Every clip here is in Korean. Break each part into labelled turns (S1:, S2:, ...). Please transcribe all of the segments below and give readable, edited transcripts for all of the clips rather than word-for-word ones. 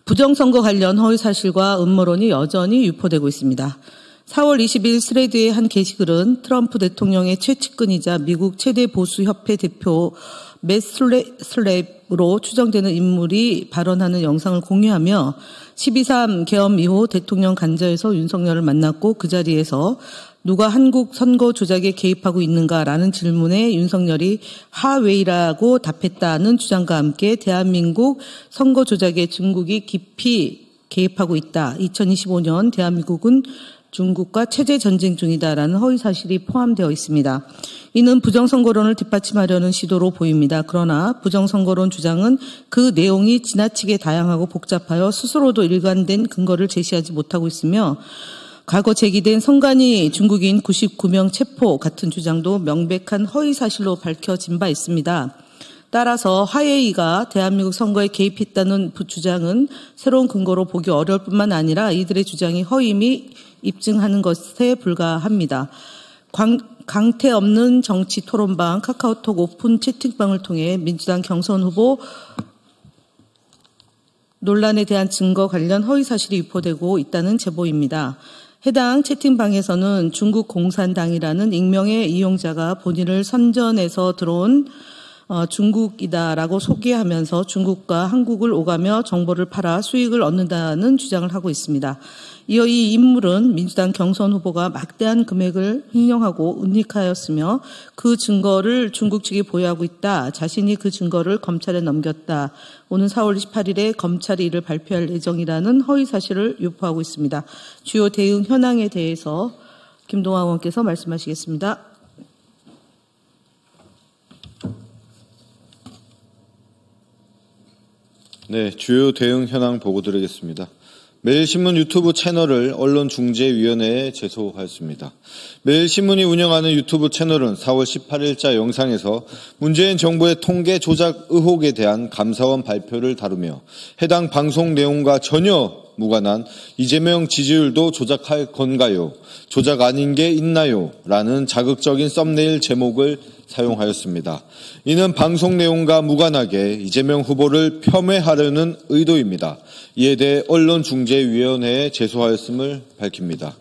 S1: 부정선거 관련 허위사실과 음모론이 여전히 유포되고 있습니다. 4월 20일 스레드의 한 게시글은 트럼프 대통령의 최측근이자 미국 최대 보수협회 대표 맷 슬랩으로 추정되는 인물이 발언하는 영상을 공유하며 12.3 계엄 이후 대통령 간저에서 윤석열을 만났고 그 자리에서 누가 한국 선거 조작에 개입하고 있는가라는 질문에 윤석열이 하웨이라고 답했다는 주장과 함께 대한민국 선거 조작에 중국이 깊이 개입하고 있다. 2025년 대한민국은 중국과 체제 전쟁 중이다라는 허위사실이 포함되어 있습니다. 이는 부정선거론을 뒷받침하려는 시도로 보입니다. 그러나 부정선거론 주장은 그 내용이 지나치게 다양하고 복잡하여 스스로도 일관된 근거를 제시하지 못하고 있으며 과거 제기된 선관위 중국인 99명 체포 같은 주장도 명백한 허위사실로 밝혀진 바 있습니다. 따라서 화웨이가 대한민국 선거에 개입했다는 주장은 새로운 근거로 보기 어려울 뿐만 아니라 이들의 주장이 허위임이 입증하는 것에 불과합니다. 강태 없는 정치 토론방 카카오톡 오픈 채팅방을 통해 민주당 경선 후보 논란에 대한 증거 관련 허위사실이 유포되고 있다는 제보입니다. 해당 채팅방에서는 중국 공산당이라는 익명의 이용자가 본인을 선전해서 들어온 중국이다라고 소개하면서 중국과 한국을 오가며 정보를 팔아 수익을 얻는다는 주장을 하고 있습니다. 이어 이 인물은 민주당 경선 후보가 막대한 금액을 횡령하고 은닉하였으며 그 증거를 중국 측이 보유하고 있다. 자신이 그 증거를 검찰에 넘겼다. 오는 4월 28일에 검찰이 이를 발표할 예정이라는 허위사실을 유포하고 있습니다. 주요 대응 현황에 대해서 김동완 의원께서 말씀하시겠습니다.
S2: 네, 주요 대응 현황 보고 드리겠습니다. 매일신문 유튜브 채널을 언론중재위원회에 제소하였습니다. 매일신문이 운영하는 유튜브 채널은 4월 18일자 영상에서 문재인 정부의 통계 조작 의혹에 대한 감사원 발표를 다루며 해당 방송 내용과 전혀 무관한 이재명 지지율도 조작할 건가요? 조작 아닌 게 있나요? 라는 자극적인 썸네일 제목을 사용하였습니다. 이는 방송 내용과 무관하게 이재명 후보를 폄훼하려는 의도입니다. 이에 대해 언론중재위원회에 제소하였음을 밝힙니다.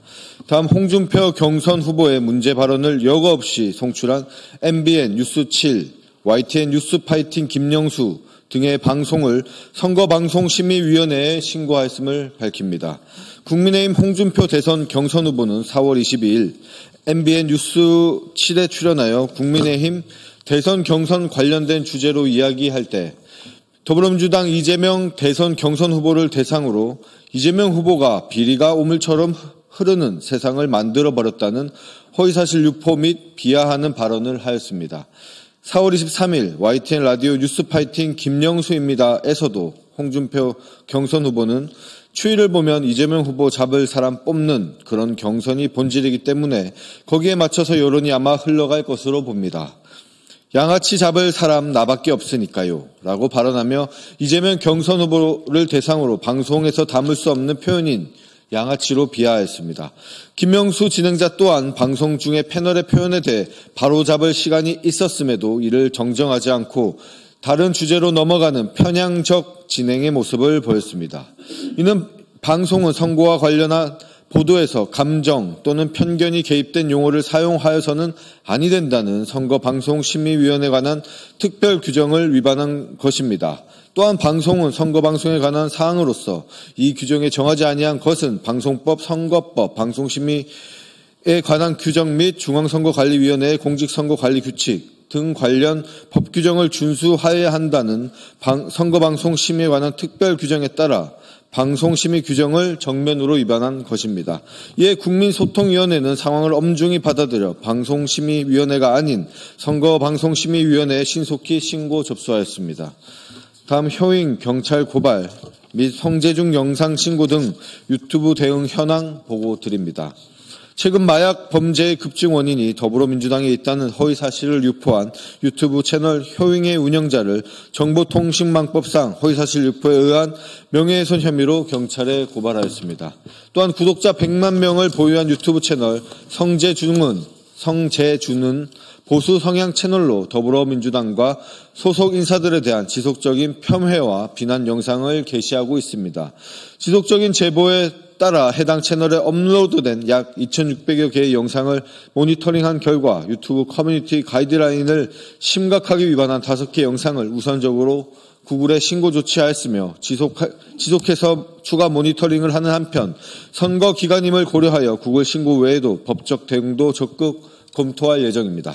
S2: 다음 홍준표 경선 후보의 문제 발언을 여과 없이 송출한 MBN 뉴스7, YTN 뉴스파이팅 김영수 등의 방송을 선거방송심의위원회에 신고하였음을 밝힙니다. 국민의힘 홍준표 대선 경선 후보는 4월 22일 MBN 뉴스7에 출연하여 국민의힘 대선 경선 관련된 주제로 이야기할 때 더불어민주당 이재명 대선 경선 후보를 대상으로 이재명 후보가 비리가 오물처럼 흐르는 세상을 만들어버렸다는 허위사실 유포 및 비하하는 발언을 하였습니다. 4월 23일 YTN 라디오 뉴스파이팅 김영수입니다에서도 홍준표 경선 후보는 추이를 보면 이재명 후보 잡을 사람 뽑는 그런 경선이 본질이기 때문에 거기에 맞춰서 여론이 아마 흘러갈 것으로 봅니다. 양아치 잡을 사람 나밖에 없으니까요 라고 발언하며 이재명 경선 후보를 대상으로 방송에서 담을 수 없는 표현인 양아치로 비하했습니다. 김명수 진행자 또한 방송 중에 패널의 표현에 대해 바로잡을 시간이 있었음에도 이를 정정하지 않고 다른 주제로 넘어가는 편향적 진행의 모습을 보였습니다. 이는 방송은 선거와 관련한 보도에서 감정 또는 편견이 개입된 용어를 사용하여서는 아니 된다는 선거방송심의위원회에 관한 특별 규정을 위반한 것입니다. 또한 방송은 선거방송에 관한 사항으로서 이 규정에 정하지 아니한 것은 방송법, 선거법, 방송심의에 관한 규정 및 중앙선거관리위원회의 공직선거관리규칙 등 관련 법 규정을 준수하여야 한다는 선거방송심의에 관한 특별 규정에 따라 방송심의 규정을 정면으로 위반한 것입니다. 이에 국민소통위원회는 상황을 엄중히 받아들여 방송심의위원회가 아닌 선거방송심의위원회에 신속히 신고 접수하였습니다. 다음 효잉, 경찰 고발 및 성재중 영상 신고 등 유튜브 대응 현황 보고 드립니다. 최근 마약 범죄의 급증 원인이 더불어민주당에 있다는 허위사실을 유포한 유튜브 채널 효잉의 운영자를 정보통신망법상 허위사실 유포에 의한 명예훼손 혐의로 경찰에 고발하였습니다. 또한 구독자 100만 명을 보유한 유튜브 채널 성재주는 보수 성향 채널로 더불어민주당과 소속 인사들에 대한 지속적인 폄훼와 비난 영상을 게시하고 있습니다. 지속적인 제보에 따라 해당 채널에 업로드된 약 2,600여 개의 영상을 모니터링한 결과 유튜브 커뮤니티 가이드라인을 심각하게 위반한 5개 영상을 우선적으로 구글에 신고 조치하였으며 지속해서 추가 모니터링을 하는 한편 선거 기간임을 고려하여 구글 신고 외에도 법적 대응도 적극 검토할 예정입니다.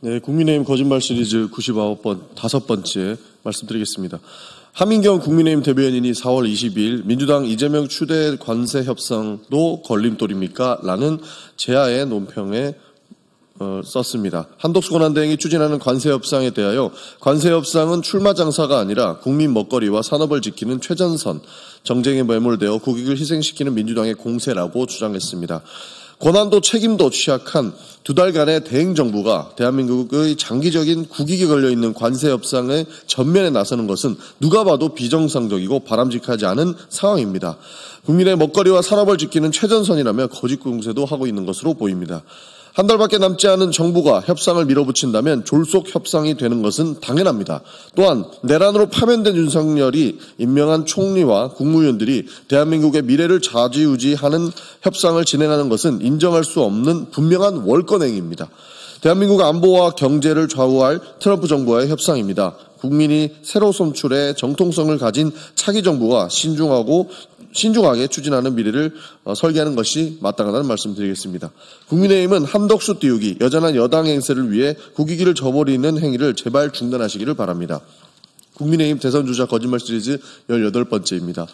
S3: 네, 국민의힘 거짓말 시리즈 5번째 말씀드리겠습니다. 하민경 국민의힘 대변인이 4월 22일 민주당 이재명 추대 관세 협상도 걸림돌입니까? 라는 제아의 논평에 썼습니다. 한덕수 권한대행이 추진하는 관세협상에 대하여 관세협상은 출마 장사가 아니라 국민 먹거리와 산업을 지키는 최전선, 정쟁에 매몰되어 국익을 희생시키는 민주당의 공세라고 주장했습니다. 권한도 책임도 취약한 2달간의 대행정부가 대한민국의 장기적인 국익에 걸려있는 관세협상의 전면에 나서는 것은 누가 봐도 비정상적이고 바람직하지 않은 상황입니다. 국민의 먹거리와 산업을 지키는 최전선이라며 거짓 공세도 하고 있는 것으로 보입니다. 한 달밖에 남지 않은 정부가 협상을 밀어붙인다면 졸속 협상이 되는 것은 당연합니다. 또한 내란으로 파면된 윤석열이 임명한 총리와 국무위원들이 대한민국의 미래를 좌지우지하는 협상을 진행하는 것은 인정할 수 없는 분명한 월권행위입니다. 대한민국 안보와 경제를 좌우할 트럼프 정부와의 협상입니다. 국민이 새로 선출해 정통성을 가진 차기 정부가 신중하게 추진하는 미래를 설계하는 것이 마땅하다는 말씀드리겠습니다. 국민의힘은 한덕수 띄우기, 여전한 여당 행세를 위해 국익을 저버리는 행위를 제발 중단하시기를 바랍니다. 국민의힘 대선주자 거짓말 시리즈 18번째입니다.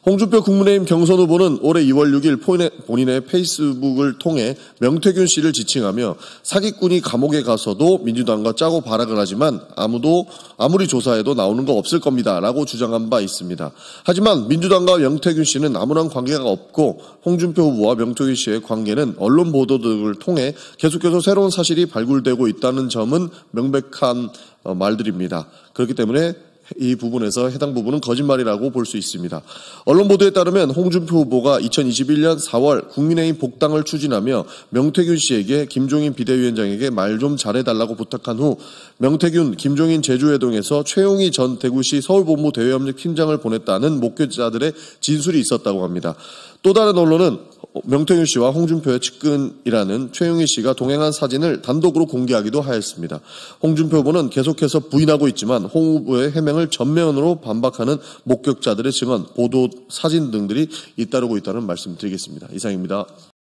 S3: 홍준표 국민의힘 경선 후보는 올해 2월 6일 본인의 페이스북을 통해 명태균 씨를 지칭하며 사기꾼이 감옥에 가서도 민주당과 짜고 발악을 하지만 아무리 조사해도 나오는 거 없을 겁니다 라고 주장한 바 있습니다. 하지만 민주당과 명태균 씨는 아무런 관계가 없고 홍준표 후보와 명태균 씨의 관계는 언론 보도 등을 통해 계속해서 새로운 사실이 발굴되고 있다는 점은 명백한 말들입니다. 그렇기 때문에 이 부분에서 해당 부분은 거짓말이라고 볼 수 있습니다. 언론 보도에 따르면 홍준표 후보가 2021년 4월 국민의힘 복당을 추진하며 명태균 씨에게 김종인 비대위원장에게 말 좀 잘해달라고 부탁한 후 명태균, 김종인 제주회동에서 최용희 전 대구시 서울본부 대외협력팀장을 보냈다는 목격자들의 진술이 있었다고 합니다. 또 다른 언론은 명태균 씨와 홍준표의 측근이라는 최용희 씨가 동행한 사진을 단독으로 공개하기도 하였습니다. 홍준표 후보는 계속해서 부인하고 있지만 홍 후보의 해명을 전면으로 반박하는 목격자들의 증언, 보도 사진 등들이 잇따르고 있다는 말씀드리겠습니다. 이상입니다.